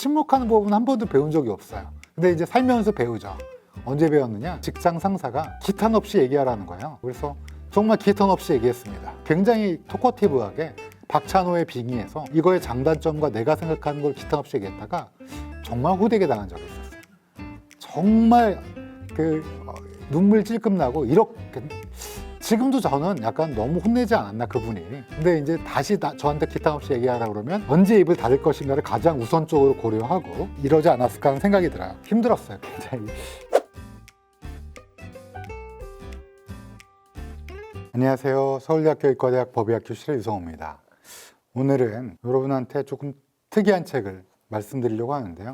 침묵하는 법은 한 번도 배운 적이 없어요. 근데 이제 살면서 배우죠. 언제 배웠느냐? 직장 상사가 기탄 없이 얘기하라는 거예요. 그래서 정말 기탄 없이 얘기했습니다. 굉장히 토커티브하게 박찬호의 빙의에서 이거의 장단점과 내가 생각하는 걸 기탄 없이 얘기했다가 정말 호되게 당한 적이 있었어요. 정말 눈물 찔끔 나고 이렇게 지금도 저는 약간 너무 혼내지 않았나 그분이. 근데 이제 다시 저한테 기탄 없이 얘기하라 그러면 언제 입을 닫을 것인가를 가장 우선적으로 고려하고 이러지 않았을까 하는 생각이 들어요. 힘들었어요, 굉장히. 안녕하세요. 서울대학교 의과대학 법의학 교실의 유성호입니다. 오늘은 여러분한테 조금 특이한 책을 말씀드리려고 하는데요.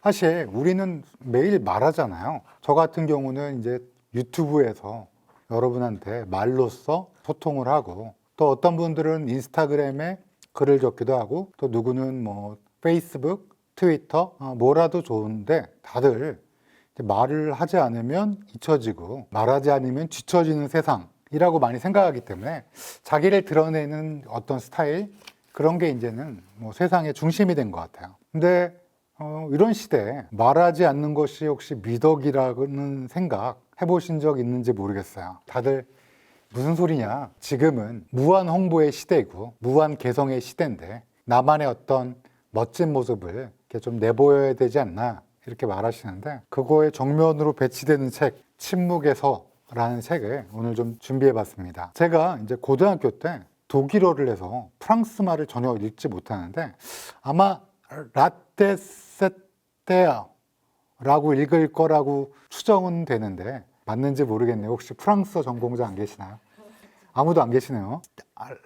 사실 우리는 매일 말하잖아요. 저 같은 경우는 이제 유튜브에서 여러분한테 말로써 소통을 하고, 또 어떤 분들은 인스타그램에 글을 적기도 하고, 또 누구는 뭐 페이스북, 트위터 뭐라도 좋은데 다들 말을 하지 않으면 잊혀지고 말하지 않으면 뒤처지는 세상이라고 많이 생각하기 때문에 자기를 드러내는 어떤 스타일, 그런 게 이제는 뭐 세상의 중심이 된 것 같아요. 근데 이런 시대에 말하지 않는 것이 혹시 미덕이라는 생각 해보신 적 있는지 모르겠어요. 다들 무슨 소리냐, 지금은 무한 홍보의 시대이고 무한 개성의 시대인데 나만의 어떤 멋진 모습을 이렇게 좀 내보여야 되지 않나 이렇게 말하시는데, 그거에 정면으로 배치되는 책 침묵의 서라는 책을 오늘 좀 준비해 봤습니다. 제가 이제 고등학교 때 독일어를 해서 프랑스 말을 전혀 읽지 못하는데 아마 라테세테어 라고 읽을 거라고 추정은 되는데 맞는지 모르겠네요. 혹시 프랑스어 전공자 안 계시나요? 아무도 안 계시네요.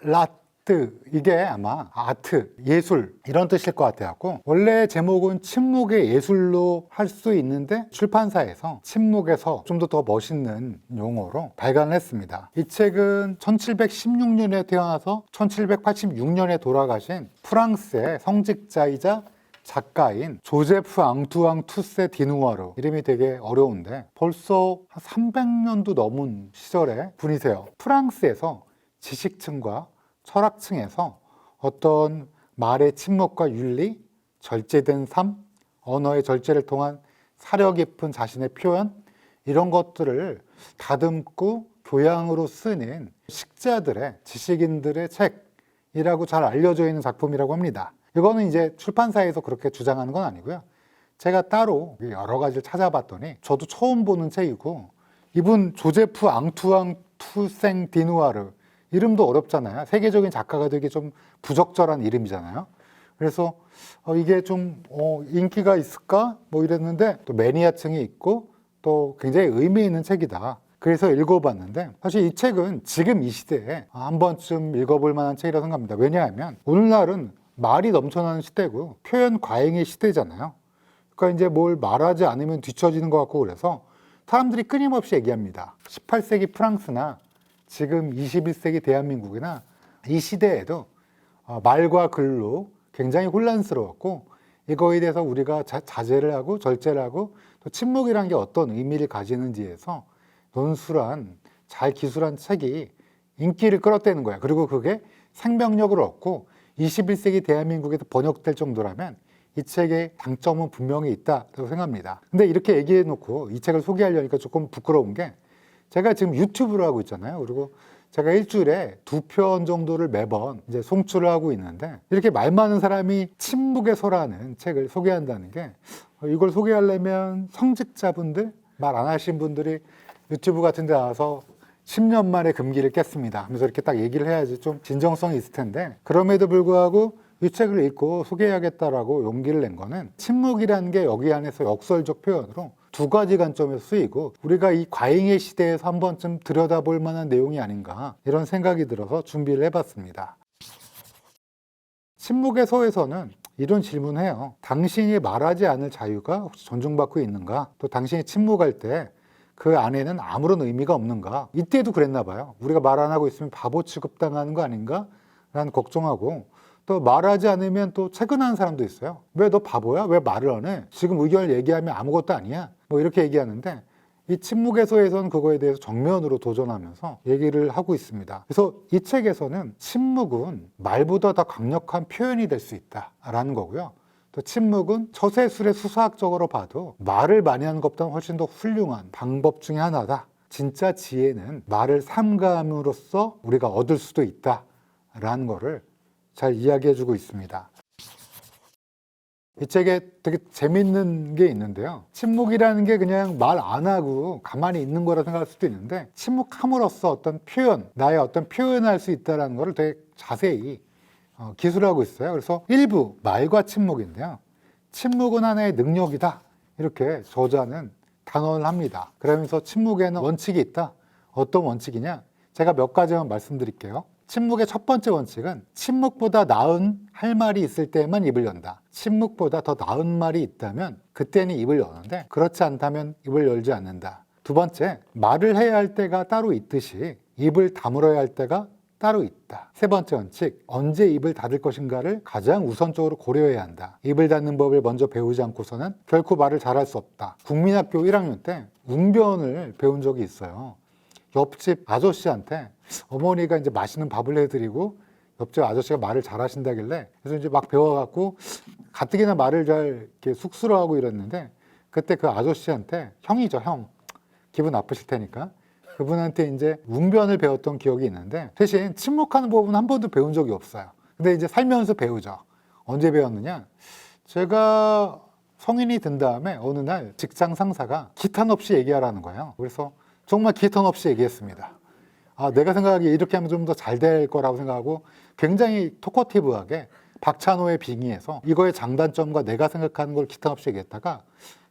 라트, 이게 아마 아트, 예술 이런 뜻일 것 같아요. 원래 제목은 침묵의 예술로 할 수 있는데 출판사에서 침묵의 서, 좀 더 멋있는 용어로 발간을 했습니다. 이 책은 1716년에 태어나서 1786년에 돌아가신 프랑스의 성직자이자 작가인 조제프 앙투앙 투세 디누아르, 이름이 되게 어려운데 벌써 한 300년도 넘은 시절의 분이세요. 프랑스에서 지식층과 철학층에서 어떤 말의 침묵과 윤리, 절제된 삶, 언어의 절제를 통한 사려 깊은 자신의 표현, 이런 것들을 다듬고 교양으로 쓰는 식자들의, 지식인들의 책이라고 잘 알려져 있는 작품이라고 합니다. 이거는 이제 출판사에서 그렇게 주장하는 건 아니고요. 제가 따로 여러 가지를 찾아봤더니 저도 처음 보는 책이고, 이분 조제프 앙투앙 투생 디누아르, 이름도 어렵잖아요. 세계적인 작가가 되게 좀 부적절한 이름이잖아요. 그래서 이게 좀 인기가 있을까? 뭐 이랬는데 또 매니아층이 있고 또 굉장히 의미 있는 책이다. 그래서 읽어봤는데 사실 이 책은 지금 이 시대에 한 번쯤 읽어볼 만한 책이라고 생각합니다. 왜냐하면 오늘날은 말이 넘쳐나는 시대고 표현 과잉의 시대잖아요. 그러니까 이제 뭘 말하지 않으면 뒤처지는 것 같고, 그래서 사람들이 끊임없이 얘기합니다. 18세기 프랑스나 지금 21세기 대한민국이나 이 시대에도 말과 글로 굉장히 혼란스러웠고, 이거에 대해서 우리가 자제를 하고 절제를 하고 또 침묵이라는 게 어떤 의미를 가지는지에서 논술한, 잘 기술한 책이 인기를 끌었다는 거야. 그리고 그게 생명력을 얻고 21세기 대한민국에서 번역될 정도라면 이 책의 장점은 분명히 있다고 생각합니다. 근데 이렇게 얘기해 놓고 이 책을 소개하려니까 조금 부끄러운 게, 제가 지금 유튜브를 하고 있잖아요. 그리고 제가 일주일에 2편 정도를 매번 이제 송출을 하고 있는데, 이렇게 말 많은 사람이 침묵의 서라는 책을 소개한다는 게, 이걸 소개하려면 성직자분들, 말 안 하신 분들이 유튜브 같은 데 나와서 10년 만에 금기를 깼습니다 하면서 이렇게 딱 얘기를 해야지 좀 진정성이 있을 텐데, 그럼에도 불구하고 이 책을 읽고 소개해야겠다라고 용기를 낸 거는, 침묵이라는 게 여기 안에서 역설적 표현으로 두 가지 관점에서 쓰이고 우리가 이 과잉의 시대에서 한 번쯤 들여다볼 만한 내용이 아닌가, 이런 생각이 들어서 준비를 해봤습니다. 침묵의 서에서는 이런 질문을 해요. 당신이 말하지 않을 자유가 혹시 존중받고 있는가? 또 당신이 침묵할 때 그 안에는 아무런 의미가 없는가? 이때도 그랬나 봐요. 우리가 말 안 하고 있으면 바보 취급당하는 거 아닌가? 라는 걱정하고, 또 말하지 않으면 또 채근하는 사람도 있어요. 왜 너 바보야? 왜 말을 안 해? 지금 의견을 얘기하면 아무것도 아니야? 뭐 이렇게 얘기하는데, 이 침묵에서에서는 그거에 대해서 정면으로 도전하면서 얘기를 하고 있습니다. 그래서 이 책에서는 침묵은 말보다 더 강력한 표현이 될 수 있다라는 거고요. 또 침묵은 처세술의 수사학적으로 봐도 말을 많이 하는 것보다는 훨씬 더 훌륭한 방법 중에 하나다. 진짜 지혜는 말을 삼가함으로써 우리가 얻을 수도 있다라는 거를 잘 이야기해주고 있습니다. 이 책에 되게 재밌는 게 있는데요. 침묵이라는 게 그냥 말 안 하고 가만히 있는 거라 생각할 수도 있는데, 침묵함으로써 어떤 표현, 나의 어떤 표현할 수 있다는 거를 되게 자세히 기술하고 있어요. 그래서 일부 말과 침묵인데요. 침묵은 하나의 능력이다, 이렇게 저자는 단언을 합니다. 그러면서 침묵에는 원칙이 있다. 어떤 원칙이냐? 제가 몇 가지만 말씀드릴게요. 침묵의 첫 번째 원칙은 침묵보다 나은 할 말이 있을 때만 입을 연다. 침묵보다 더 나은 말이 있다면 그때는 입을 여는데, 그렇지 않다면 입을 열지 않는다. 두 번째, 말을 해야 할 때가 따로 있듯이 입을 다물어야 할 때가 따로 있다. 세 번째 원칙, 언제 입을 닫을 것인가를 가장 우선적으로 고려해야 한다. 입을 닫는 법을 먼저 배우지 않고서는 결코 말을 잘할 수 없다. 국민학교 1학년 때 웅변을 배운 적이 있어요. 옆집 아저씨한테 어머니가 이제 맛있는 밥을 해드리고 옆집 아저씨가 말을 잘하신다길래, 그래서 이제 막 배워갖고 가뜩이나 말을 잘 이렇게 쑥스러워하고 이랬는데, 그때 그 아저씨한테, 형이죠, 형, 기분 나쁘실 테니까, 그분한테 이제 웅변을 배웠던 기억이 있는데, 대신 침묵하는 법은 한 번도 배운 적이 없어요. 근데 이제 살면서 배우죠. 언제 배웠느냐? 제가 성인이 된 다음에 어느 날 직장 상사가 기탄 없이 얘기하라는 거예요. 그래서 정말 기탄 없이 얘기했습니다. 내가 생각하기에 이렇게 하면 좀 더 잘 될 거라고 생각하고 굉장히 토커티브하게 박찬호의 빙의에서 이거의 장단점과 내가 생각하는 걸 기탄 없이 얘기했다가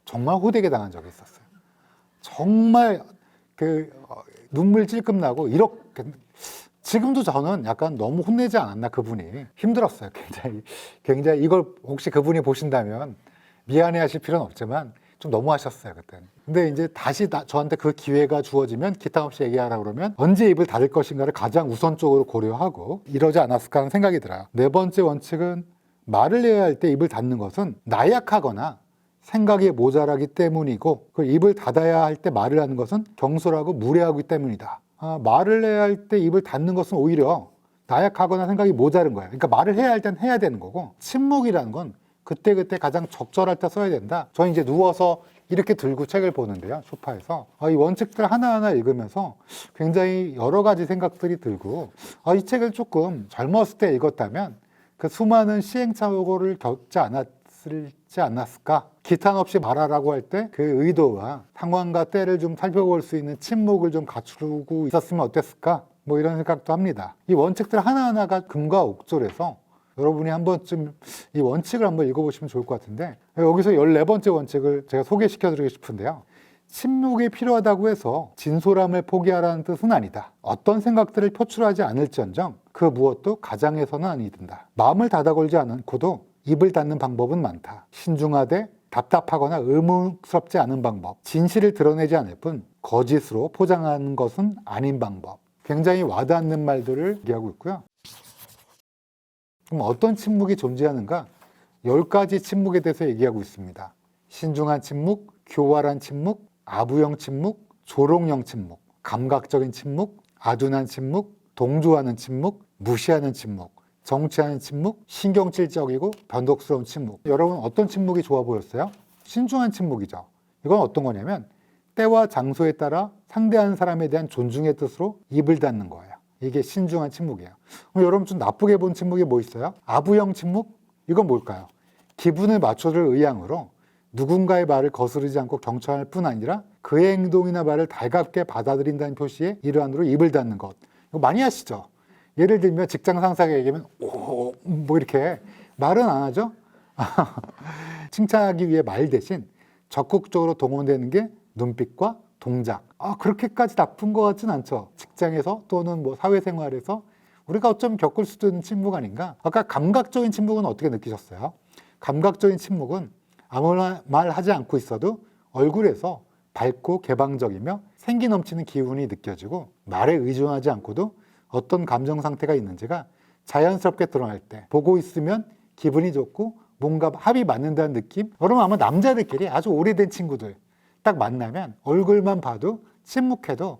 정말 호되게 당한 적이 있었어요. 정말 눈물 찔끔 나고, 이렇게 지금도 저는 약간 너무 혼내지 않았나, 그분이. 힘들었어요. 굉장히 이걸 혹시 그분이 보신다면 미안해 하실 필요는 없지만 좀 너무 하셨어요, 그때는. 근데 이제 다시 저한테 그 기회가 주어지면 기타 없이 얘기하라 그러면 언제 입을 닫을 것인가를 가장 우선적으로 고려하고 이러지 않았을까 하는 생각이 들어요. 네 번째 원칙은 말을 해야 할 때 입을 닫는 것은 나약하거나 생각이 모자라기 때문이고, 그 입을 닫아야 할 때 말을 하는 것은 경솔하고 무례하기 때문이다. 말을 해야 할 때 입을 닫는 것은 오히려 나약하거나 생각이 모자른 거예요. 그러니까 말을 해야 할 땐 해야 되는 거고, 침묵이라는 건 그때그때 가장 적절할 때 써야 된다. 저는 이제 누워서 이렇게 들고 책을 보는데요, 소파에서. 이 원칙들 하나하나 읽으면서 굉장히 여러 가지 생각들이 들고, 이 책을 조금 젊었을 때 읽었다면 그 수많은 시행착오를 겪지 않았을까? 기탄 없이 말하라고 할 때 그 의도와 상황과 때를 좀 살펴볼 수 있는 침묵을 좀 갖추고 있었으면 어땠을까? 뭐 이런 생각도 합니다. 이 원칙들 하나하나가 금과 옥졸해서 여러분이 한 번쯤 이 원칙을 한번 읽어보시면 좋을 것 같은데, 여기서 14번째 원칙을 제가 소개시켜드리고 싶은데요. 침묵이 필요하다고 해서 진솔함을 포기하라는 뜻은 아니다. 어떤 생각들을 표출하지 않을지언정 그 무엇도 가장해서는 아니 된다. 마음을 닫아걸지 않고도 입을 닫는 방법은 많다. 신중하되 답답하거나 의문스럽지 않은 방법, 진실을 드러내지 않을 뿐 거짓으로 포장하는 것은 아닌 방법. 굉장히 와닿는 말들을 얘기하고 있고요. 그럼 어떤 침묵이 존재하는가? 10가지 침묵에 대해서 얘기하고 있습니다. 신중한 침묵, 교활한 침묵, 아부형 침묵, 조롱형 침묵, 감각적인 침묵, 아둔한 침묵, 동조하는 침묵, 무시하는 침묵, 정치하는 침묵, 신경질적이고 변덕스러운 침묵. 여러분 어떤 침묵이 좋아 보였어요? 신중한 침묵이죠. 이건 어떤 거냐면 때와 장소에 따라 상대하는 사람에 대한 존중의 뜻으로 입을 닫는 거예요. 이게 신중한 침묵이에요. 그럼 여러분 좀 나쁘게 본 침묵이 뭐 있어요? 아부형 침묵? 이건 뭘까요? 기분을 맞춰줄 의향으로 누군가의 말을 거스르지 않고 경청할 뿐 아니라 그의 행동이나 말을 달갑게 받아들인다는 표시의 일환으로 입을 닫는 것. 이거 많이 하시죠? 예를 들면 직장 상사가 얘기하면 오, 뭐 이렇게 말은 안 하죠? 칭찬하기 위해 말 대신 적극적으로 동원되는 게 눈빛과 동작. 그렇게까지 나쁜 것 같진 않죠. 직장에서 또는 뭐 사회생활에서 우리가 어쩌면 겪을 수도 있는 침묵 아닌가? 아까 감각적인 침묵은 어떻게 느끼셨어요? 감각적인 침묵은 아무나 말하지 않고 있어도 얼굴에서 밝고 개방적이며 생기 넘치는 기운이 느껴지고, 말에 의존하지 않고도 어떤 감정 상태가 있는지가 자연스럽게 드러날 때, 보고 있으면 기분이 좋고 뭔가 합이 맞는다는 느낌? 여러분 아마 남자들끼리 아주 오래된 친구들 딱 만나면 얼굴만 봐도 침묵해도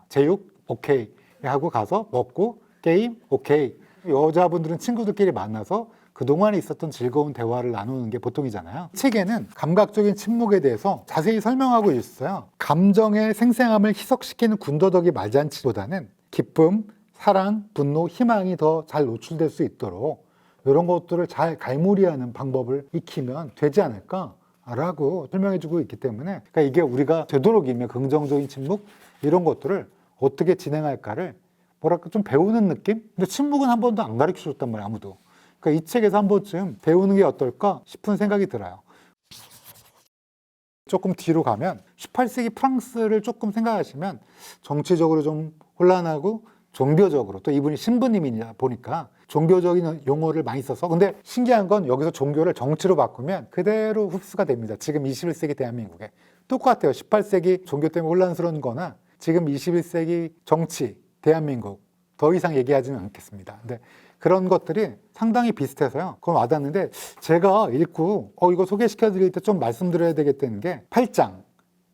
제육 오케이 하고 가서 먹고 게임 오케이. 여자분들은 친구들끼리 만나서 그동안에 있었던 즐거운 대화를 나누는 게 보통이잖아요. 책에는 감각적인 침묵에 대해서 자세히 설명하고 있어요. 감정의 생생함을 희석시키는 군더더기 말잔치보다는 기쁨, 사랑, 분노, 희망이 더 잘 노출될 수 있도록 이런 것들을 잘 갈무리하는 방법을 익히면 되지 않을까라고 설명해주고 있기 때문에, 그러니까 이게 우리가 되도록이면 긍정적인 침묵 이런 것들을 어떻게 진행할까를 뭐랄까 좀 배우는 느낌? 근데 침묵은 한 번도 안 가르쳐 줬단 말이에요, 아무도. 그러니까 이 책에서 한 번쯤 배우는 게 어떨까 싶은 생각이 들어요. 조금 뒤로 가면 18세기 프랑스를 조금 생각하시면 정치적으로 좀 혼란하고 종교적으로, 또 이분이 신부님이냐 보니까 종교적인 용어를 많이 써서, 근데 신기한 건 여기서 종교를 정치로 바꾸면 그대로 흡수가 됩니다. 지금 21세기 대한민국에 똑같아요. 18세기 종교 때문에 혼란스러운 거나 지금 21세기 정치 대한민국 더 이상 얘기하지는 않겠습니다. 근데 그런 것들이 상당히 비슷해서요. 그건 와닿는데, 제가 읽고 이거 소개시켜 드릴 때 좀 말씀드려야 되겠다는 게 8장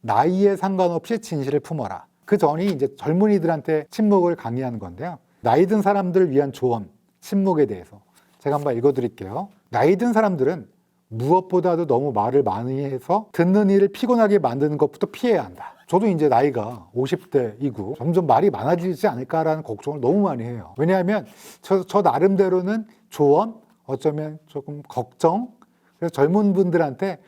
나이에 상관없이 진실을 품어라. 그 전이 이제 젊은이들한테 침묵을 강의하는 건데요. 나이 든 사람들을 위한 조언, 침묵에 대해서 제가 한번 읽어드릴게요. 나이 든 사람들은 무엇보다도 너무 말을 많이 해서 듣는 이를 피곤하게 만드는 것부터 피해야 한다. 저도 이제 나이가 50대이고 점점 말이 많아지지 않을까라는 걱정을 너무 많이 해요. 왜냐하면 저 나름대로는 조언, 어쩌면 조금 걱정, 그래서 젊은 분들한테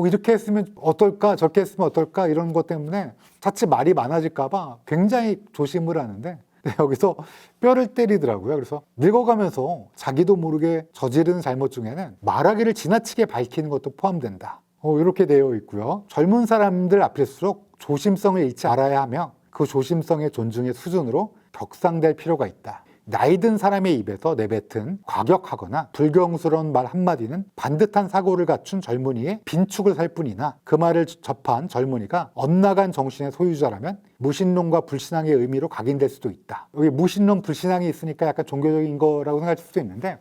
이렇게 했으면 어떨까, 저렇게 했으면 어떨까 이런 것 때문에 자칫 말이 많아질까 봐 굉장히 조심을 하는데, 여기서 뼈를 때리더라고요. 그래서 늙어가면서 자기도 모르게 저지르는 잘못 중에는 말하기를 지나치게 밝히는 것도 포함된다. 이렇게 되어 있고요. 젊은 사람들 앞일수록 조심성을 잃지 말아야 하며 그 조심성의 존중의 수준으로 격상될 필요가 있다. 나이 든 사람의 입에서 내뱉은 과격하거나 불경스러운 말 한마디는 반듯한 사고를 갖춘 젊은이의 빈축을 살 뿐이나, 그 말을 접한 젊은이가 엇나간 정신의 소유자라면 무신론과 불신앙의 의미로 각인될 수도 있다. 여기 무신론, 불신앙이 있으니까 약간 종교적인 거라고 생각할 수도 있는데,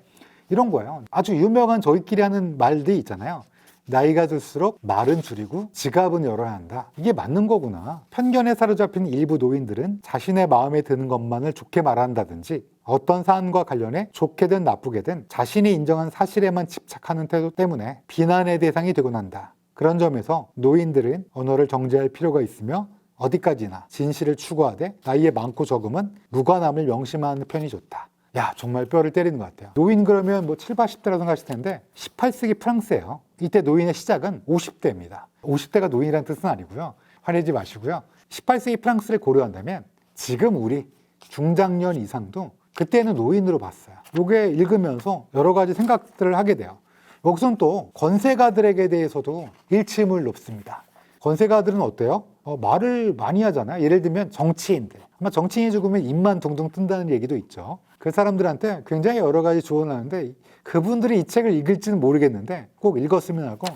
이런 거예요. 아주 유명한 저희끼리 하는 말들이 있잖아요. 나이가 들수록 말은 줄이고 지갑은 열어야 한다. 이게 맞는 거구나. 편견에 사로잡힌 일부 노인들은 자신의 마음에 드는 것만을 좋게 말한다든지, 어떤 사안과 관련해 좋게든 나쁘게든 자신이 인정한 사실에만 집착하는 태도 때문에 비난의 대상이 되곤 한다. 그런 점에서 노인들은 언어를 정제할 필요가 있으며 어디까지나 진실을 추구하되 나이의 많고 적음은 무관함을 명심하는 편이 좋다. 야, 정말 뼈를 때리는 것 같아요. 노인 그러면 7, 80대라고 생각하실 텐데 18세기 프랑스예요. 이때 노인의 시작은 50대입니다. 50대가 노인이라는 뜻은 아니고요. 화내지 마시고요. 18세기 프랑스를 고려한다면 지금 우리 중장년 이상도 그때는 노인으로 봤어요. 이게 읽으면서 여러 가지 생각들을 하게 돼요. 여기서는 또 권세가들에게 대해서도 일침을 놓습니다. 권세가들은 어때요? 말을 많이 하잖아요. 예를 들면 정치인들. 아마 정치인이 죽으면 입만 둥둥 뜬다는 얘기도 있죠. 그 사람들한테 굉장히 여러 가지 조언을 하는데, 그분들이 이 책을 읽을지는 모르겠는데 꼭 읽었으면 하고,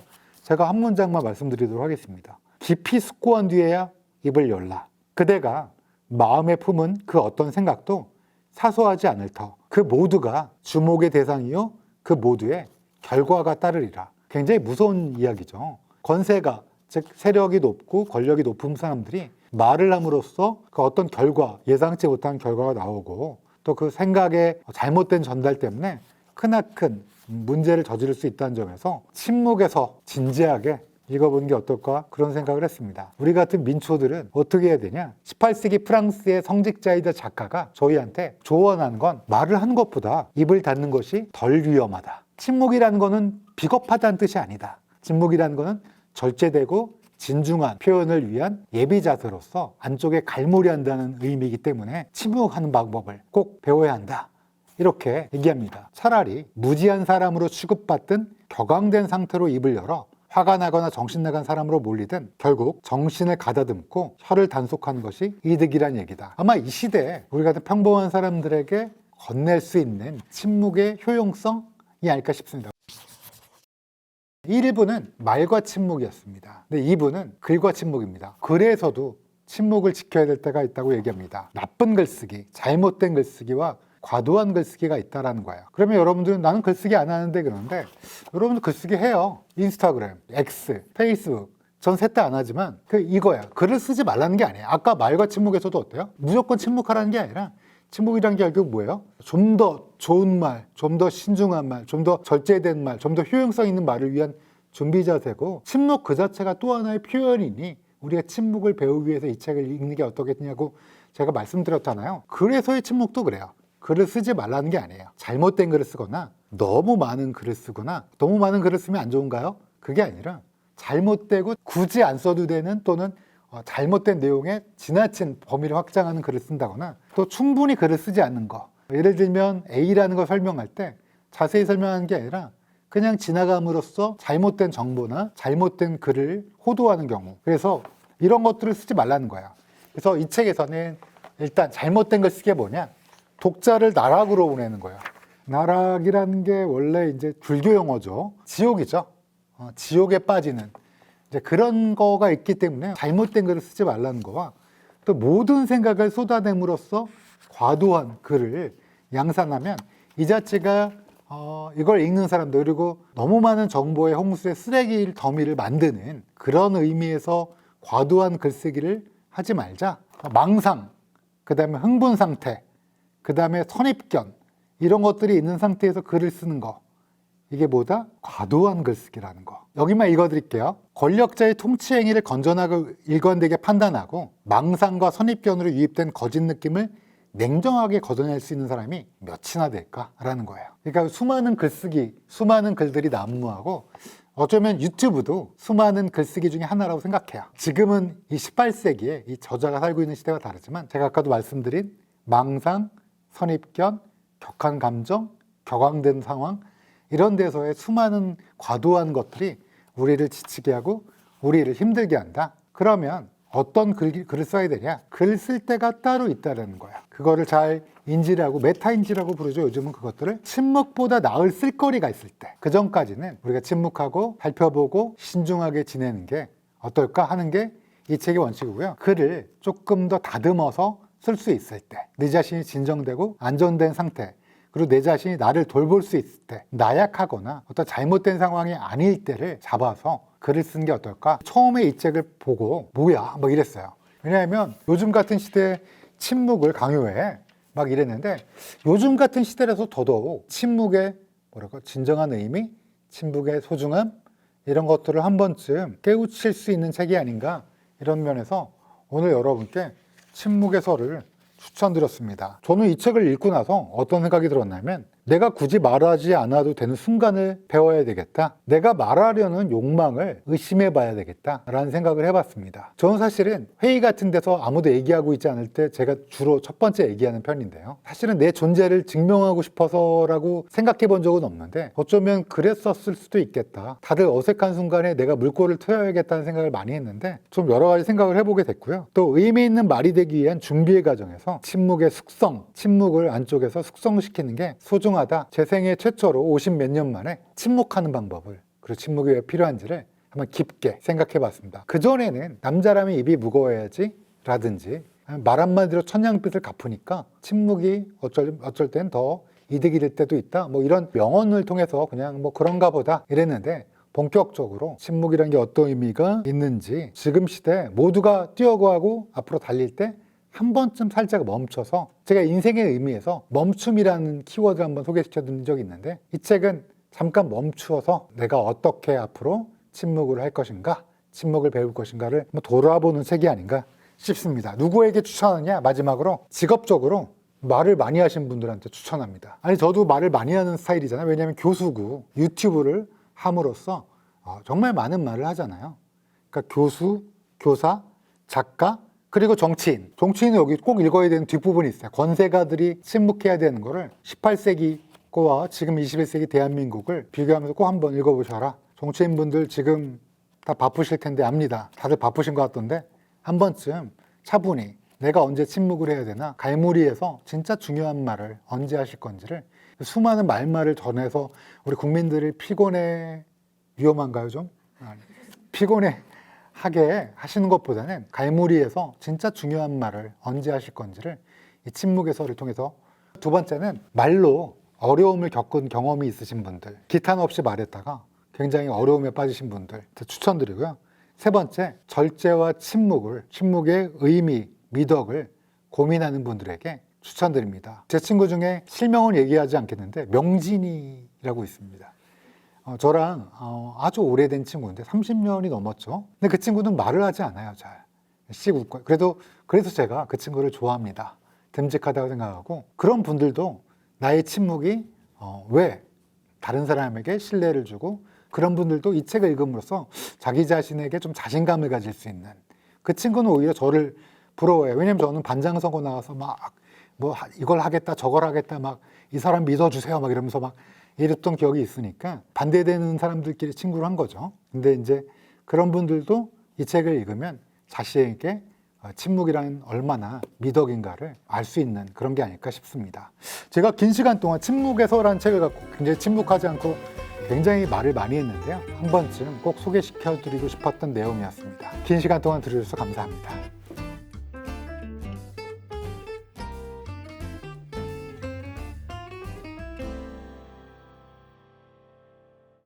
제가 한 문장만 말씀드리도록 하겠습니다. 깊이 숙고한 뒤에야 입을 열라. 그대가 마음에 품은 그 어떤 생각도 사소하지 않을 터. 그 모두가 주목의 대상이요 그 모두의 결과가 따르리라. 굉장히 무서운 이야기죠. 권세가, 즉 세력이 높고 권력이 높은 사람들이 말을 함으로써 그 어떤 결과, 예상치 못한 결과가 나오고, 또 그 생각의 잘못된 전달 때문에 크나큰 문제를 저지를 수 있다는 점에서 침묵에서 진지하게 읽어보는 게 어떨까, 그런 생각을 했습니다. 우리 같은 민초들은 어떻게 해야 되냐? 18세기 프랑스의 성직자이자 작가가 저희한테 조언하는 건 말을 하는 것보다 입을 닫는 것이 덜 위험하다. 침묵이라는 거는 비겁하다는 뜻이 아니다. 침묵이라는 거는 절제되고 진중한 표현을 위한 예비자세로서 안쪽에 갈무리한다는 의미이기 때문에 침묵하는 방법을 꼭 배워야 한다. 이렇게 얘기합니다. 차라리 무지한 사람으로 취급받든 격앙된 상태로 입을 열어 화가 나거나 정신 나간 사람으로 몰리든 결국 정신을 가다듬고 혀를 단속하는 것이 이득이란 얘기다. 아마 이 시대에 우리 같은 평범한 사람들에게 건넬 수 있는 침묵의 효용성이 아닐까 싶습니다. 1부는 말과 침묵이었습니다. 근데 2부는 글과 침묵입니다. 글에서도 침묵을 지켜야 될 때가 있다고 얘기합니다. 나쁜 글쓰기, 잘못된 글쓰기와 과도한 글쓰기가 있다는 거예요. 그러면 여러분들은 나는 글쓰기 안 하는데, 그러는데 여러분들 글쓰기 해요. 인스타그램, X, 페이스북. 전 셋 다 안 하지만 이거야. 글을 쓰지 말라는 게 아니에요. 아까 말과 침묵에서도 어때요? 무조건 침묵하라는 게 아니라 침묵이란 게 결국 뭐예요? 좀 더 좋은 말, 좀 더 신중한 말, 좀 더 절제된 말, 좀 더 효용성 있는 말을 위한 준비 자세고, 침묵 그 자체가 또 하나의 표현이니 우리가 침묵을 배우기 위해서 이 책을 읽는 게 어떻겠냐고 제가 말씀드렸잖아요. 그래서의 침묵도 그래요. 글을 쓰지 말라는 게 아니에요. 잘못된 글을 쓰거나 너무 많은 글을 쓰거나, 너무 많은 글을 쓰면 안 좋은가요? 그게 아니라 잘못되고 굳이 안 써도 되는, 또는 잘못된 내용에 지나친 범위를 확장하는 글을 쓴다거나, 또 충분히 글을 쓰지 않는 거. 예를 들면 A라는 걸 설명할 때 자세히 설명하는 게 아니라 그냥 지나감으로써 잘못된 정보나 잘못된 글을 호도하는 경우, 그래서 이런 것들을 쓰지 말라는 거야. 그래서 이 책에서는 일단 잘못된 걸 쓰게 뭐냐, 독자를 나락으로 보내는 거예요. 나락이라는 게 원래 이제 불교 용어죠. 지옥이죠. 지옥에 빠지는 이제 그런 거가 있기 때문에 잘못된 글을 쓰지 말라는 거와, 또 모든 생각을 쏟아냄으로써 과도한 글을 양산하면 이 자체가 이걸 읽는 사람들, 그리고 너무 많은 정보의 홍수에 쓰레기 더미를 만드는 그런 의미에서 과도한 글쓰기를 하지 말자. 망상, 그 다음에 흥분 상태, 그 다음에 선입견, 이런 것들이 있는 상태에서 글을 쓰는 거, 이게 뭐다? 과도한 글쓰기라는 거. 여기만 읽어드릴게요. 권력자의 통치 행위를 건전하고 일관되게 판단하고 망상과 선입견으로 유입된 거짓 느낌을 냉정하게 걷어낼 수 있는 사람이 몇이나 될까라는 거예요. 그러니까 수많은 글쓰기, 수많은 글들이 난무하고, 어쩌면 유튜브도 수많은 글쓰기 중에 하나라고 생각해요. 지금은 이 18세기에 이 저자가 살고 있는 시대가 다르지만, 제가 아까도 말씀드린 망상, 선입견, 격한 감정, 격앙된 상황, 이런 데서의 수많은 과도한 것들이 우리를 지치게 하고 우리를 힘들게 한다. 그러면 어떤 글을 써야 되냐? 글 쓸 때가 따로 있다는 거야. 그거를 잘 인지를 하고, 메타인지라고 부르죠. 요즘은 그것들을. 침묵보다 나을 쓸거리가 있을 때, 그 전까지는 우리가 침묵하고 살펴보고 신중하게 지내는 게 어떨까 하는 게 이 책의 원칙이고요. 글을 조금 더 다듬어서 쓸 수 있을 때, 내 자신이 진정되고 안정된 상태, 그리고 내 자신이 나를 돌볼 수 있을 때, 나약하거나 어떤 잘못된 상황이 아닐 때를 잡아서 글을 쓰는 게 어떨까? 처음에 이 책을 보고 뭐야? 막 이랬어요. 왜냐하면 요즘 같은 시대에 침묵을 강요해 막 이랬는데, 요즘 같은 시대라서 더더욱 침묵의 진정한 의미, 침묵의 소중함, 이런 것들을 한 번쯤 깨우칠 수 있는 책이 아닌가, 이런 면에서 오늘 여러분께 침묵의 서를 추천드렸습니다. 저는 이 책을 읽고 나서 어떤 생각이 들었냐면, 내가 굳이 말하지 않아도 되는 순간을 배워야 되겠다. 내가 말하려는 욕망을 의심해 봐야 되겠다 라는 생각을 해봤습니다. 저는 사실은 회의 같은 데서 아무도 얘기하고 있지 않을 때 제가 주로 첫 번째 얘기하는 편인데요. 사실은 내 존재를 증명하고 싶어서라고 생각해 본 적은 없는데, 어쩌면 그랬었을 수도 있겠다. 다들 어색한 순간에 내가 물꼬를 트여야겠다는 생각을 많이 했는데, 좀 여러 가지 생각을 해보게 됐고요. 또 의미 있는 말이 되기 위한 준비의 과정에서 침묵의 숙성, 침묵을 안쪽에서 숙성시키는 게 소중하다. 제 생애 최초로 50 몇 년 만에 침묵하는 방법을, 그리고 침묵이 왜 필요한지를 한번 깊게 생각해 봤습니다. 그전에는 남자라면 입이 무거워야지 라든지, 말 한마디로 천냥빚을 갚으니까 침묵이 어쩔 땐 더 이득이 될 때도 있다, 뭐 이런 명언을 통해서 그냥 뭐 그런가 보다 이랬는데, 본격적으로 침묵이라는 게 어떤 의미가 있는지, 지금 시대 모두가 뛰어가고 앞으로 달릴 때 한 번쯤 살짝 멈춰서, 제가 인생의 의미에서 멈춤이라는 키워드를 한번 소개시켜 드린 적이 있는데, 이 책은 잠깐 멈추어서 내가 어떻게 앞으로 침묵을 할 것인가, 침묵을 배울 것인가를 돌아보는 책이 아닌가 싶습니다. 누구에게 추천하느냐? 마지막으로 직업적으로 말을 많이 하신 분들한테 추천합니다. 아니, 저도 말을 많이 하는 스타일이잖아요. 왜냐하면 교수고 유튜브를 함으로써 정말 많은 말을 하잖아요. 그러니까 교수, 교사, 작가, 그리고 정치인. 정치인은 여기 꼭 읽어야 되는 뒷부분이 있어요. 권세가들이 침묵해야 되는 거를 18세기 거와 지금 21세기 대한민국을 비교하면서 꼭 한번 읽어보셔라. 정치인분들 지금 다 바쁘실 텐데 압니다. 다들 바쁘신 것 같던데, 한 번쯤 차분히 내가 언제 침묵을 해야 되나, 갈무리에서 진짜 중요한 말을 언제 하실 건지를, 수많은 말말을 전해서 우리 국민들을 위험한가요 좀? 피곤해 하게 하시는 것보다는 갈무리에서 진짜 중요한 말을 언제 하실 건지를 이 침묵의 서를 통해서. 두 번째는 말로 어려움을 겪은 경험이 있으신 분들, 기탄 없이 말했다가 굉장히 어려움에 빠지신 분들 추천드리고요. 세 번째, 절제와 침묵의 의미, 미덕을 고민하는 분들에게 추천드립니다. 제 친구 중에 실명은 얘기하지 않겠는데 명진이라고 있습니다. 저랑 아주 오래된 친구인데 30년이 넘었죠. 근데 그 친구는 말을 하지 않아요. 잘 씩 웃고. 그래서 제가 그 친구를 좋아합니다. 듬직하다고 생각하고, 그런 분들도 나의 침묵이 왜 다른 사람에게 신뢰를 주고, 그런 분들도 이 책을 읽음으로써 자기 자신에게 좀 자신감을 가질 수 있는, 그 친구는 오히려 저를 부러워해요. 왜냐면 저는 반장 선거 나와서 막 뭐 이걸 하겠다 저걸 하겠다 막 이 사람 믿어주세요 막 이러면서 막 이랬던 기억이 있으니까 반대되는 사람들끼리 친구를 한 거죠. 근데 이제 그런 분들도 이 책을 읽으면 자신에게 침묵이란 얼마나 미덕인가를 알 수 있는 그런 게 아닐까 싶습니다. 제가 긴 시간 동안 침묵에서라는 책을 갖고 굉장히 침묵하지 않고 굉장히 말을 많이 했는데요. 한 번쯤 꼭 소개시켜드리고 싶었던 내용이었습니다. 긴 시간 동안 들어주셔서 감사합니다.